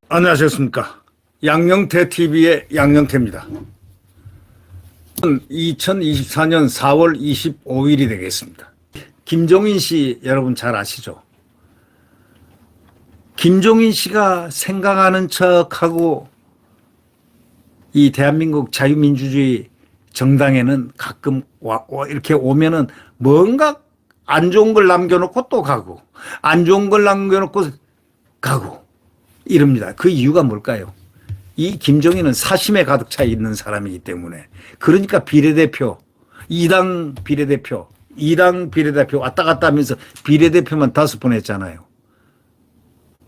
안녕하셨습니까? 양영태 TV의 양영태입니다. 2024년 4월 25일이 되겠습니다. 김종인 씨 여러분 잘 아시죠? 김종인 씨가 생각하는 척하고 이 대한민국 자유민주주의 정당에는 가끔 이렇게 오면은 뭔가 안 좋은 걸 남겨놓고 또 가고 안 좋은 걸 남겨놓고 가고 이럽니다. 그 이유가 뭘까요? 이 김종인은 사심에 가득 차 있는 사람이기 때문에 그러니까 비례대표, 2당 비례대표, 2당 비례대표 왔다 갔다 하면서 비례대표만 5번 했잖아요.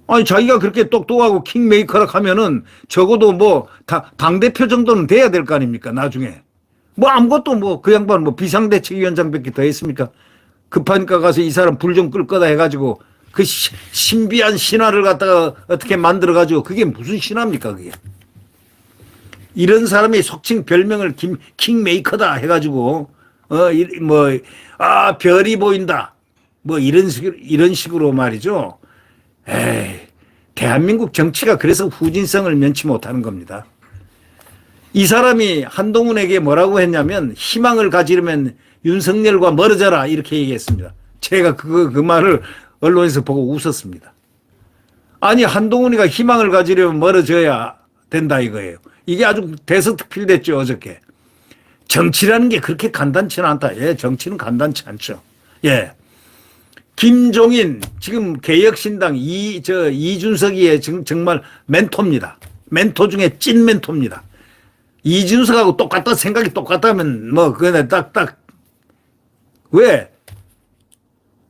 아니 자기가 그렇게 똑똑하고 킹메이커라 하면은 적어도 뭐 당대표 정도는 돼야 될 거 아닙니까 나중에. 뭐 아무것도 뭐 그 양반 뭐 비상대책위원장밖에 더 했습니까? 급하니까 가서 이 사람 불 좀 끌 거다 해가지고 그 신비한 신화를 갖다가 어떻게 만들어가지고 그게 무슨 신화입니까 그게. 이런 사람이 속칭 별명을 킹메이커다 해가지고 별이 보인다 뭐 이런 식으로 말이죠. 에이, 대한민국 정치가 그래서 후진성을 면치 못하는 겁니다. 이 사람이 한동훈에게 뭐라고 했냐면 희망을 가지려면 윤석열과 멀어져라 이렇게 얘기했습니다. 제가 그 말을 언론에서 보고 웃었습니다. 아니 한동훈이가 희망을 가지려면 멀어져야 된다 이거예요. 이게 아주 대서특필됐죠 어저께. 정치라는 게 그렇게 간단치는 않다. 예, 정치는 간단치 않죠. 예. 김종인 지금 개혁신당 이준석이의 정말 멘토입니다. 멘토 중에 찐 멘토입니다. 이준석하고 똑같다 생각이 똑같다면 뭐 그냥 딱딱 왜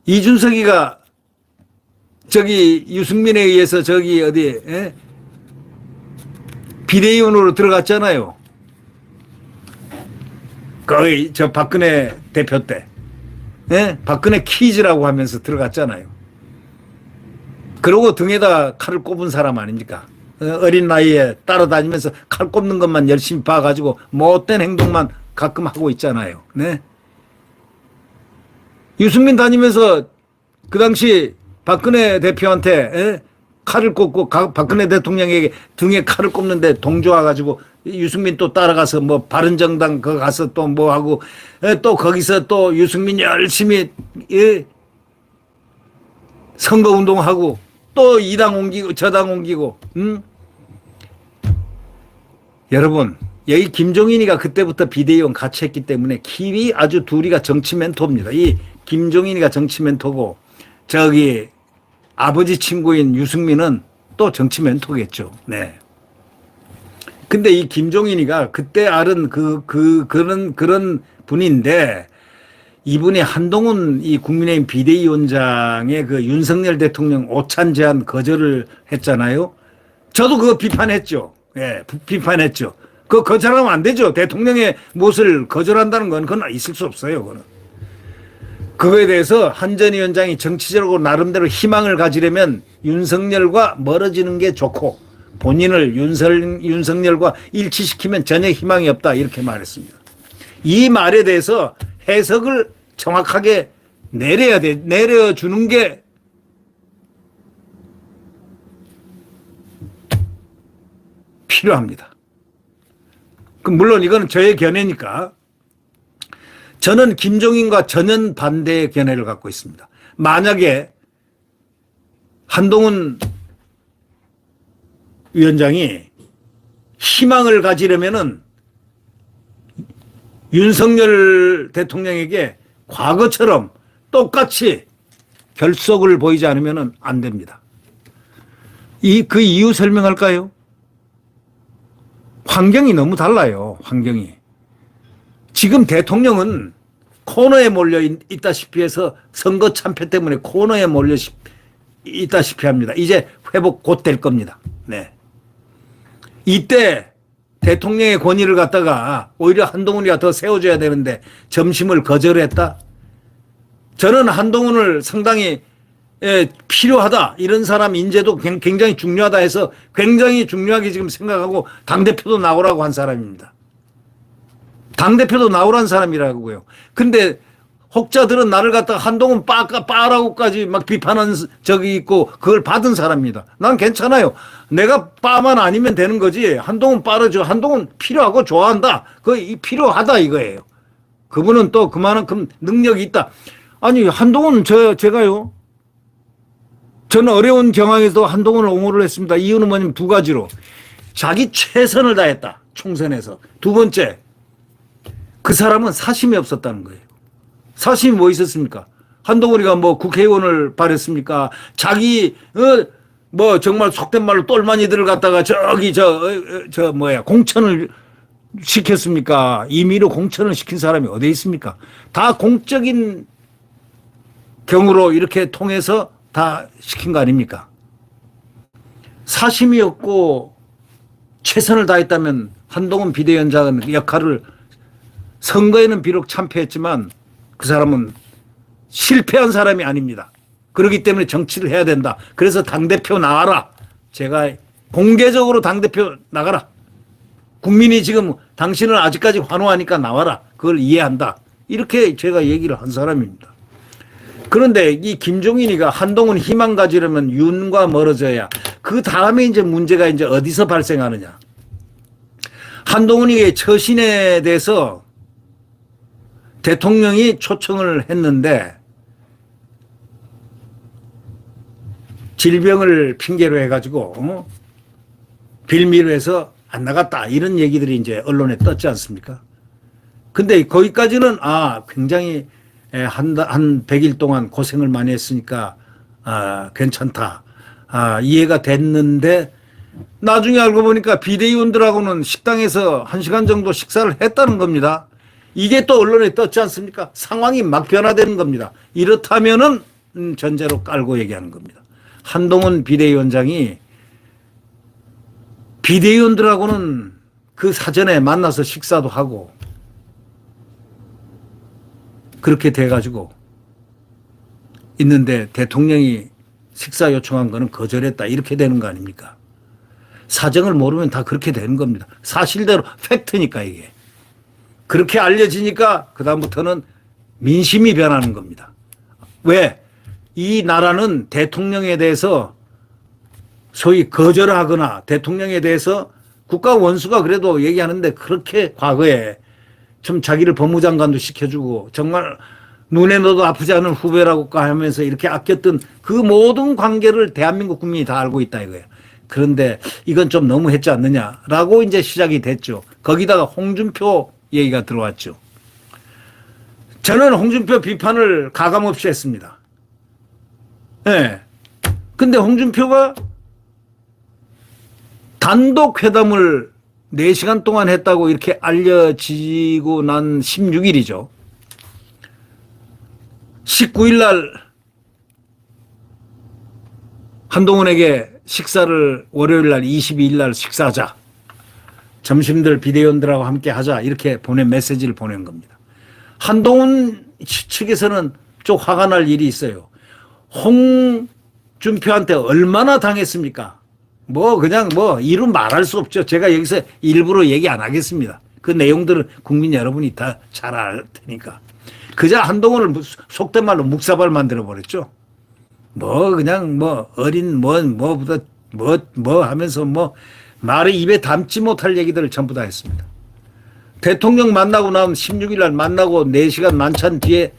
이준석이가 저기 유승민에 의해서 저기 어디 비대위원으로 들어갔잖아요. 거의 저 박근혜 대표 때. 박근혜 퀴즈라고 하면서 들어갔잖아요. 그러고 등에다 칼을 꼽은 사람 아닙니까? 어린 나이에 따라다니면서 칼 꼽는 것만 열심히 봐가지고 못된 행동만 가끔 하고 있잖아요. 네. 유승민 다니면서 그 당시 박근혜 대표한테 칼을 꼽고 박근혜 대통령에게 등에 칼을 꼽는데 동조와가지고 유승민 또 따라가서 뭐 바른정당 거 가서 또 뭐 하고 또 거기서 또 유승민 열심히 선거운동하고 또 이 당 옮기고 저 당 옮기고 여러분 여기 김종인이가 그때부터 비대위원 같이 했기 때문에 길이 아주 둘이가 정치 멘토입니다. 이 김종인이가 정치 멘토고 저기 아버지 친구인 유승민은 또 정치 멘토겠죠. 네. 근데 이 김종인이가 그때 알은 그런 분인데 이분이 한동훈 이 국민의힘 비대위원장의 그 윤석열 대통령 오찬 제안 거절을 했잖아요. 저도 그거 비판했죠. 예, 비판했죠. 그거 거절하면 안 되죠. 대통령의 무엇을 거절한다는 건 그건 있을 수 없어요. 그거는. 그거에 대해서 한 전 위원장이 정치적으로 나름대로 희망을 가지려면 윤석열과 멀어지는 게 좋고 본인을 윤석열과 일치시키면 전혀 희망이 없다 이렇게 말했습니다. 이 말에 대해서 해석을 정확하게 내려주는 게 필요합니다. 물론 이거는 저의 견해니까 저는 김종인과 전혀 반대의 견해를 갖고 있습니다. 만약에 한동훈 위원장이 희망을 가지려면은 윤석열 대통령에게 과거처럼 똑같이 결속을 보이지 않으면 안 됩니다. 그 이유 설명할까요? 환경이 너무 달라요. 환경이. 지금 대통령은 코너에 몰려 있다시피 해서 선거 참패 때문에 코너에 몰려 있다시피 합니다. 이제 회복 곧 될 겁니다. 네. 이때 대통령의 권위를 갖다가 오히려 한동훈이가 더 세워줘야 되는데 점심을 거절했다. 저는 한동훈을 상당히 필요하다. 이런 사람 인재도 굉장히 중요하다 해서 굉장히 중요하게 지금 생각하고 당대표도 나오라고 한 사람입니다. 당대표도 나오란 사람이라고요. 근데 혹자들은 나를 갖다가 한동훈 빠라고까지 막 비판한 적이 있고 그걸 받은 사람입니다. 난 괜찮아요. 내가 빠만 아니면 되는 거지. 한동훈 빠르죠. 한동훈 필요하고 좋아한다. 그거 필요하다 이거예요. 그분은 또 그만큼 능력이 있다. 아니 한동훈 제가요. 저는 어려운 경황에서 한동훈을 옹호를 했습니다. 이유는 뭐냐면 두 가지로. 자기 최선을 다했다. 총선에서. 두 번째. 그 사람은 사심이 없었다는 거예요. 사심이 뭐 있었습니까? 한동훈이가 뭐 국회의원을 발했습니까? 자기 뭐 정말 속된 말로 똘마니들을 갖다가 저기 공천을 시켰습니까? 임의로 공천을 시킨 사람이 어디 있습니까? 다 공적인 경우로 이렇게 통해서 다 시킨 거 아닙니까? 사심이 없고 최선을 다했다면 한동훈 비대위원장은 역할을 선거에는 비록 참패했지만 그 사람은 실패한 사람이 아닙니다. 그렇기 때문에 정치를 해야 된다. 그래서 당대표 나와라. 제가 공개적으로 당대표 나가라. 국민이 지금 당신을 아직까지 환호하니까 나와라. 그걸 이해한다. 이렇게 제가 얘기를 한 사람입니다. 그런데 이 김종인이가 한동훈 희망 가지려면 윤과 멀어져야 그 다음에 이제 문제가 이제 어디서 발생하느냐. 한동훈이의 처신에 대해서 대통령이 초청을 했는데 질병을 핑계로 해가지고 빌미로 해서 안 나갔다 이런 얘기들이 이제 언론에 떴지 않습니까? 근데 거기까지는 굉장히 한 100일 동안 고생을 많이 했으니까 괜찮다. 이해가 됐는데 나중에 알고 보니까 비대위원들하고는 식당에서 1시간 정도 식사를 했다는 겁니다. 이게 또 언론에 떴지 않습니까? 상황이 막 변화되는 겁니다. 이렇다면은 전제로 깔고 얘기하는 겁니다. 한동훈 비대위원장이 비대위원들하고는 그 사전에 만나서 식사도 하고 그렇게 돼가지고 있는데 대통령이 식사 요청한 거는 거절했다 이렇게 되는 거 아닙니까? 사정을 모르면 다 그렇게 되는 겁니다. 사실대로 팩트니까 이게. 그렇게 알려지니까 그다음부터는 민심이 변하는 겁니다. 왜? 이 나라는 대통령에 대해서 소위 거절하거나 대통령에 대해서 국가 원수가 그래도 얘기하는데 그렇게 과거에 좀 자기를 법무장관도 시켜주고 정말 눈에 넣어도 아프지 않은 후배라고 하면서 이렇게 아꼈던 그 모든 관계를 대한민국 국민이 다 알고 있다 이거예요. 그런데 이건 좀 너무했지 않느냐라고 이제 시작이 됐죠. 거기다가 홍준표 얘기가 들어왔죠. 저는 홍준표 비판을 가감없이 했습니다. 네. 근데 홍준표가 단독 회담을 4시간 동안 했다고 이렇게 알려지고 난 16일이죠. 19일 날 한동훈에게 식사를 월요일 날 22일 날 식사하자. 점심들 비대위원들하고 함께 하자. 이렇게 메시지를 보낸 겁니다. 한동훈 측에서는 좀 화가 날 일이 있어요. 홍준표한테 얼마나 당했습니까? 그냥 이루 말할 수 없죠. 제가 여기서 일부러 얘기 안 하겠습니다. 그 내용들은 국민 여러분이 다 잘 알 테니까. 그저 한동훈을 속된 말로 묵사발 만들어 버렸죠. 그냥 어린 하면서 말에 입에 담지 못할 얘기들을 전부 다 했습니다. 대통령 만나고 나면 16일 날 만나고 4시간 만찬 뒤에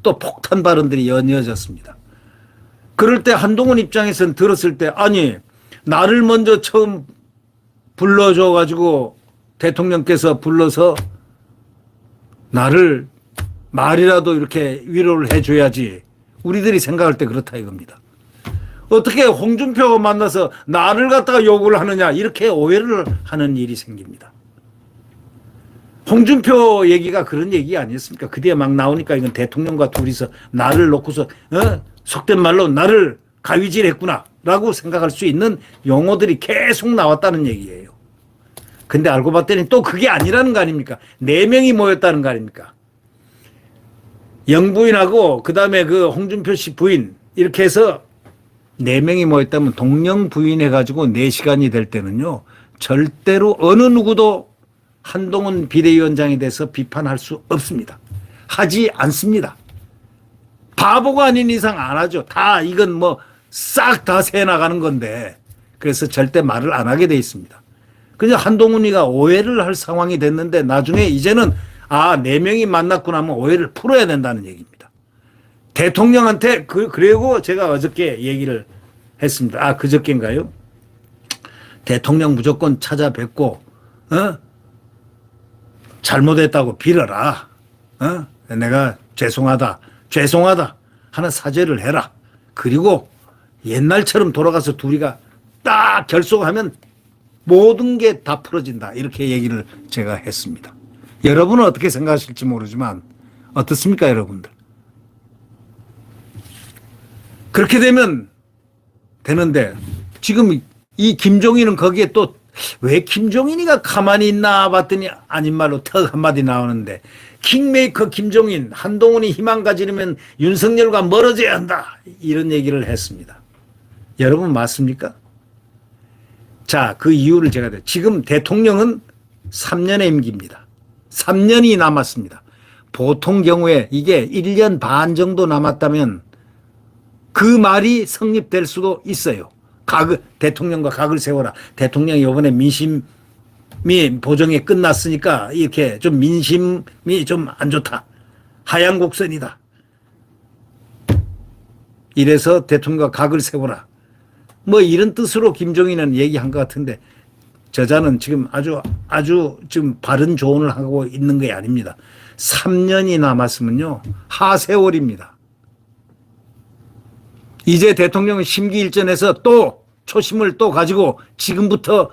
또 폭탄 발언들이 연이어졌습니다. 그럴 때 한동훈 입장에서는 들었을 때 아니 나를 먼저 처음 불러줘 가지고 대통령께서 불러서 나를 말이라도 이렇게 위로를 해줘야지 우리들이 생각할 때 그렇다 이겁니다. 어떻게 홍준표가 만나서 나를 갖다가 욕을 하느냐 이렇게 오해를 하는 일이 생깁니다. 홍준표 얘기가 그런 얘기 아니었습니까? 그 뒤에 막 나오니까 이건 대통령과 둘이서 나를 놓고서 속된 말로 나를 가위질했구나 라고 생각할 수 있는 용어들이 계속 나왔다는 얘기예요. 근데 알고 봤더니 또 그게 아니라는 거 아닙니까? 4명이 모였다는 거 아닙니까? 영부인하고 그다음에 그 홍준표 씨 부인 이렇게 해서 4명이 모였다면 동령 부인 해가지고 4시간이 될 때는요 절대로 어느 누구도 한동훈 비대위원장에 대해서 비판할 수 없습니다. 하지 않습니다. 바보가 아닌 이상 안 하죠. 다 이건 뭐 싹 다 새나가는 건데 그래서 절대 말을 안 하게 돼 있습니다. 그냥 한동훈이가 오해를 할 상황이 됐는데 나중에 이제는 네 명이 만났고 나면 오해를 풀어야 된다는 얘기입니다. 대통령한테 그리고 제가 어저께 얘기를 했습니다. 그저께인가요? 대통령 무조건 찾아뵙고 잘못했다고 빌어라. 내가 죄송하다 하는 사죄를 해라. 그리고 옛날처럼 돌아가서 둘이가 딱 결속하면 모든 게 다 풀어진다. 이렇게 얘기를 제가 했습니다. 여러분은 어떻게 생각하실지 모르지만 어떻습니까, 여러분들? 그렇게 되면 되는데 지금 이 김종인은 거기에 또 왜 김종인이가 가만히 있나 봤더니 아닌 말로 턱 한마디 나오는데 킹메이커 김종인, 한동훈이 희망 가지려면 윤석열과 멀어져야 한다. 이런 얘기를 했습니다. 여러분 맞습니까? 자, 그 이유를 제가 지금 대통령은 3년의 임기입니다. 3년이 남았습니다. 보통 경우에 이게 1년 반 정도 남았다면 그 말이 성립될 수도 있어요. 대통령과 각을 세워라. 대통령이 이번에 민심이 보정이 끝났으니까 이렇게 좀 민심이 좀 안 좋다. 하향 곡선이다. 이래서 대통령과 각을 세워라. 뭐 이런 뜻으로 김종인은 얘기한 것 같은데 저자는 지금 아주 지금 바른 조언을 하고 있는 게 아닙니다. 3년이 남았으면요. 하세월입니다. 이제 대통령은 심기일전에서 또 초심을 또 가지고 지금부터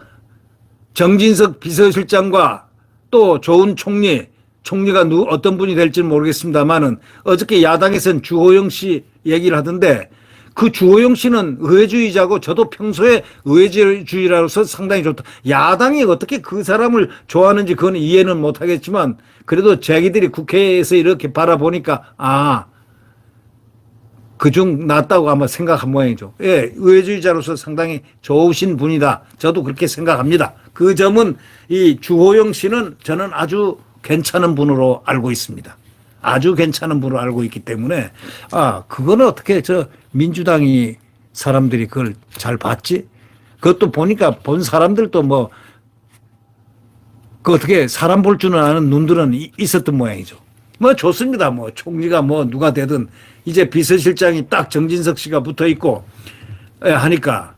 정진석 비서실장과 또 조은 총리가 어떤 분이 될지는 모르겠습니다만은 어저께 야당에서는 주호영 씨 얘기를 하던데 그 주호영 씨는 의회주의자고 저도 평소에 의회주의자로서 상당히 좋다. 야당이 어떻게 그 사람을 좋아하는지 그건 이해는 못하겠지만 그래도 자기들이 국회에서 이렇게 바라보니까 그중 낫다고 아마 생각한 모양이죠. 예, 의회주의자로서 상당히 좋으신 분이다. 저도 그렇게 생각합니다. 그 점은 이 주호영 씨는 저는 아주 괜찮은 분으로 알고 있습니다. 아주 괜찮은 분으로 알고 있기 때문에 그거는 어떻게 민주당이 사람들이 그걸 잘 봤지? 그것도 보니까 본 사람들도 그 어떻게 사람 볼 줄은 아는 눈들은 있었던 모양이죠. 좋습니다. 총리가 누가 되든 이제 비서실장이 딱 정진석 씨가 붙어 있고 하니까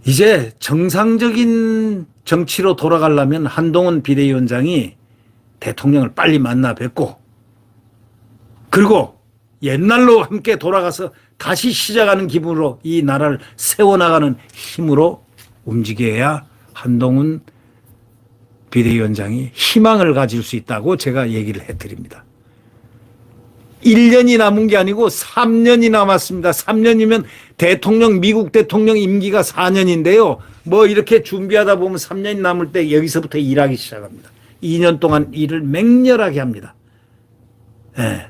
이제 정상적인 정치로 돌아가려면 한동훈 비대위원장이 대통령을 빨리 만나 뵙고 그리고 옛날로 함께 돌아가서 다시 시작하는 기분으로 이 나라를 세워나가는 힘으로 움직여야 한동훈 비대위원장이 희망을 가질 수 있다고 제가 얘기를 해드립니다. 1년이 남은 게 아니고 3년이 남았습니다. 3년이면 미국 대통령 임기가 4년인데요. 이렇게 준비하다 보면 3년이 남을 때 여기서부터 일하기 시작합니다. 2년 동안 일을 맹렬하게 합니다. 예.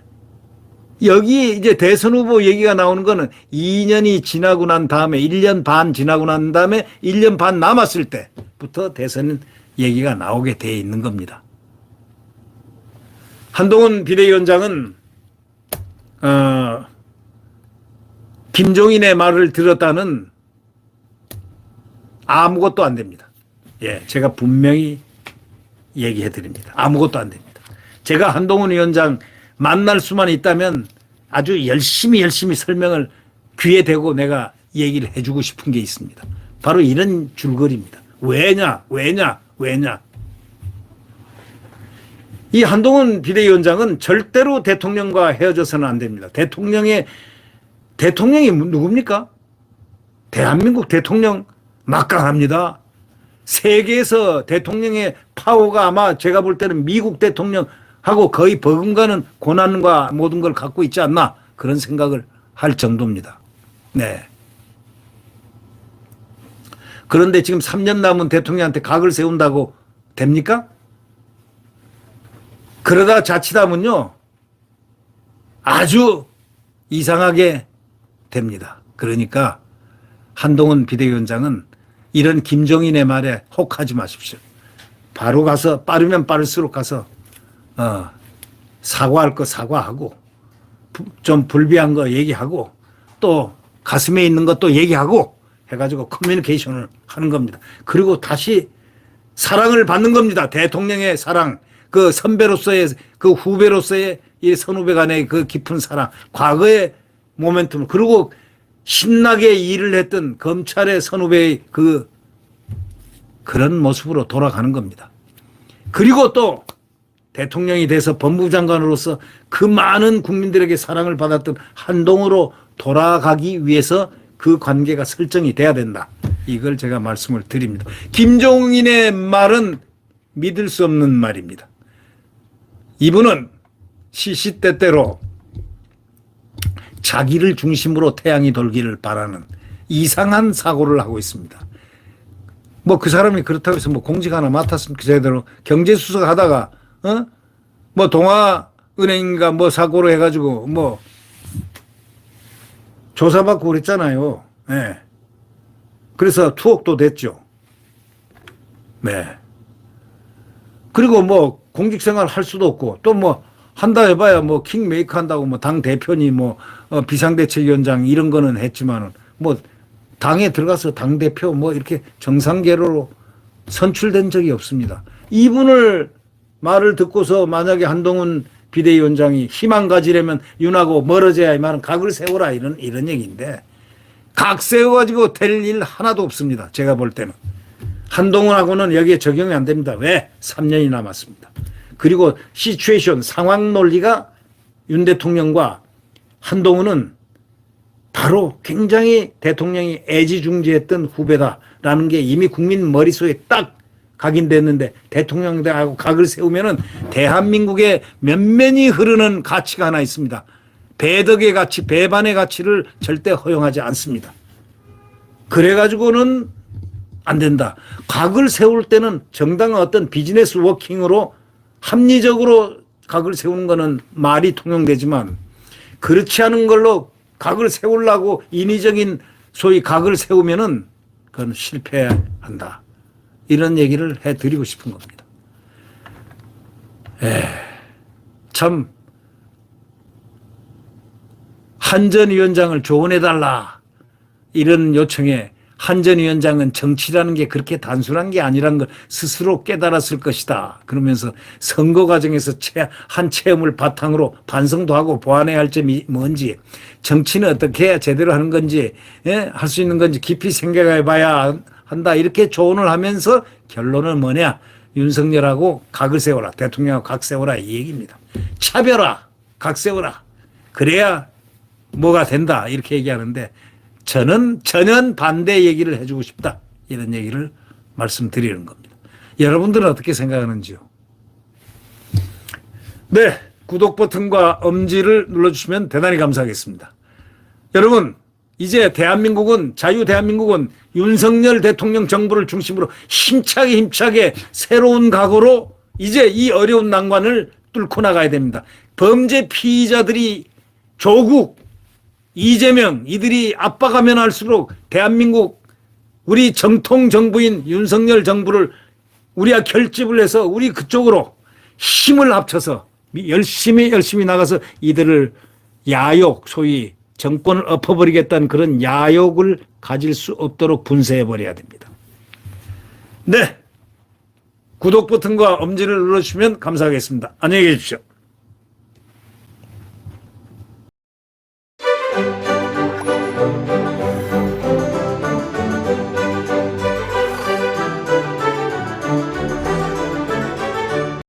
여기 이제 대선 후보 얘기가 나오는 거는 2년이 지나고 난 다음에 1년 반 지나고 난 다음에 1년 반 남았을 때부터 대선 얘기가 나오게 돼 있는 겁니다. 한동훈 비대위원장은 김종인의 말을 들었다는 아무것도 안 됩니다. 예, 제가 분명히 얘기해 드립니다. 아무것도 안 됩니다. 제가 한동훈 위원장 만날 수만 있다면 아주 열심히 설명을 귀에 대고 내가 얘기를 해주고 싶은 게 있습니다. 바로 이런 줄거리입니다. 왜냐? 이 한동훈 비대위원장은 절대로 대통령과 헤어져서는 안 됩니다. 대통령이 누굽니까? 대한민국 대통령 막강합니다. 세계에서 대통령의 파워가 아마 제가 볼 때는 미국 대통령하고 거의 버금가는 고난과 모든 걸 갖고 있지 않나 그런 생각을 할 정도입니다. 네. 그런데 지금 3년 남은 대통령한테 각을 세운다고 됩니까? 그러다 자칫하면요 아주 이상하게 됩니다. 그러니까 한동훈 비대위원장은 이런 김종인의 말에 혹하지 마십시오. 바로 가서 빠르면 빠를수록 가서 사과할 거 사과하고 좀 불비한 거 얘기하고 또 가슴에 있는 것도 얘기하고 해가지고 커뮤니케이션을 하는 겁니다. 그리고 다시 사랑을 받는 겁니다. 대통령의 사랑, 그 선배로서의 그 후배로서의 이 선후배 간의 그 깊은 사랑, 과거의 모멘텀, 그리고 신나게 일을 했던 검찰의 선후배의 그런 모습으로 돌아가는 겁니다. 그리고 또 대통령이 돼서 법무부 장관으로서 그 많은 국민들에게 사랑을 받았던 한동훈으로 돌아가기 위해서 그 관계가 설정이 돼야 된다. 이걸 제가 말씀을 드립니다. 김종인의 말은 믿을 수 없는 말입니다. 이분은 시시때때로 자기를 중심으로 태양이 돌기를 바라는 이상한 사고를 하고 있습니다. 뭐 그 사람이 그렇다고 해서 뭐 공직 하나 맡았으면 그제대로 경제수석 하다가 뭐 동아은행인가 뭐 사고로 해가지고 뭐 조사받고 그랬잖아요. 네. 그래서 투옥도 됐죠. 네. 그리고 뭐 공직생활 할 수도 없고 또 뭐 한다 해봐야 뭐 킹메이커 한다고 뭐 당 대표니 뭐 비상대책위원장 이런 거는 했지만은 뭐 당에 들어가서 당 대표 뭐 이렇게 정상계로로 선출된 적이 없습니다. 이분을 말을 듣고서 만약에 한동훈 비대위원장이 희망 가지려면 윤하고 멀어져야 이 말은 각을 세워라 이런 얘기인데 각 세워가지고 될 일 하나도 없습니다. 제가 볼 때는. 한동훈하고는 여기에 적용이 안 됩니다. 왜? 3년이 남았습니다. 그리고 시츄에이션 상황 논리가 윤 대통령과 한동훈은 바로 굉장히 대통령이 애지중지했던 후배다라는 게 이미 국민 머릿속에 딱 각인됐는데 대통령하고 각을 세우면은 대한민국의 면면이 흐르는 가치가 하나 있습니다. 배덕의 가치, 배반의 가치를 절대 허용하지 않습니다. 그래가지고는 안 된다. 각을 세울 때는 정당한 어떤 비즈니스 워킹으로 합리적으로 각을 세우는 거는 말이 통용되지만 그렇지 않은 걸로 각을 세우려고 인위적인 소위 각을 세우면은 그건 실패한다. 이런 얘기를 해드리고 싶은 겁니다. 참 한 전 위원장을 조언해달라 이런 요청에 한 전 위원장은 정치라는 게 그렇게 단순한 게 아니라는 걸 스스로 깨달았을 것이다. 그러면서 선거 과정에서 한 체험을 바탕으로 반성도 하고 보완해야 할 점이 뭔지 정치는 어떻게 해야 제대로 하는 건지 할 수 있는 건지 깊이 생각해 봐야 한다. 이렇게 조언을 하면서 결론은 뭐냐. 윤석열하고 각을 세워라. 대통령하고 각 세워라. 이 얘기입니다. 차별화. 각 세워라. 그래야 뭐가 된다. 이렇게 얘기하는데 저는 전혀 반대 얘기를 해주고 싶다. 이런 얘기를 말씀드리는 겁니다. 여러분들은 어떻게 생각하는지요? 네. 구독 버튼과 엄지를 눌러주시면 대단히 감사하겠습니다. 여러분, 이제 대한민국은 자유 대한민국은 윤석열 대통령 정부를 중심으로 힘차게 새로운 각오로 이제 이 어려운 난관을 뚫고 나가야 됩니다. 범죄 피의자들이 조국, 이재명 이들이 압박하면 할수록 대한민국 우리 정통 정부인 윤석열 정부를 우리가 결집을 해서 우리 그쪽으로 힘을 합쳐서 열심히 나가서 이들을 야욕 소위 정권을 엎어버리겠다는 그런 야욕을 가질 수 없도록 분쇄해버려야 됩니다. 네. 구독 버튼과 엄지를 눌러주시면 감사하겠습니다. 안녕히 계십시오.